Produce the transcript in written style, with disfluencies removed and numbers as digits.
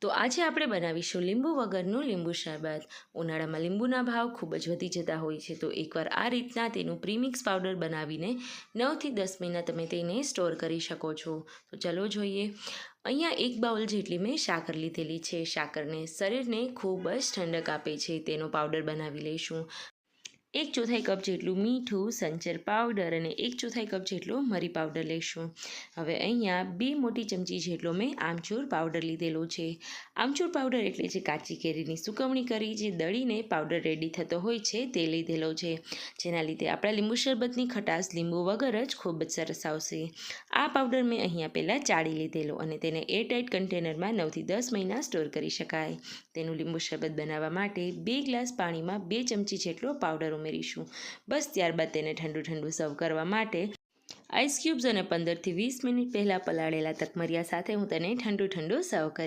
તો આજે આપણે બનાવીશું લીંબુ વગરનું લીંબુ શરબત। ઉનાળામાં લીંબુના ભાવ ખૂબ જ વધી જતા હોય છે, તો એકવાર આ રીતના તેનું પ્રીમિક્સ પાવડર બનાવીને 9 થી 10 મહિના તમે તેને સ્ટોર કરી શકો છો। તો ચલો જોઈએ। અહીંયા 1 બાઉલ જેટલી મેં સાકર લીધેલી છે। સાકરને શરીરને ખૂબ જ ઠંડક આપે છે, તેનો પાવડર બનાવી લઈશું। 1/4 કપ જેટલું મીઠું, સંચર પાવડર અને 1/4 કપ જેટલો મરી પાવડર લઈશું। હવે અહીંયા 2 મોટી ચમચી જેટલો મેં આમચૂર પાવડર લીધેલો છે। આમચૂર પાવડર એટલે જે કાચી કેરીની સુકવણી કરી જે દળીને પાવડર રેડી થતો હોય છે તે લીધેલો છે, જેના લીધે આપણા લીંબુ શરબતની ખટાશ લીંબુ વગર જ ખૂબ જ સરસ આવશે। આ પાવડર મેં અહીંયા પહેલાં ચાળી લીધેલો અને તેને એરટાઇટ કન્ટેનરમાં 9 થી 10 મહિના સ્ટોર કરી શકાય। તેનું લીંબુ શરબત બનાવવા માટે 2 ગ્લાસ પાણીમાં 2 ચમચી જેટલો પાવડર ઉમેરીશું। બસ ત્યારબાદ તેને ઠંડુ સર્વ કરવા માટે આઈસ ક્યુબ્સ અને 15 થી 20 મિનિટ પહેલાં પલાળેલા તકમરિયા સાથે હું તેને ઠંડુ સર્વ કરીશ।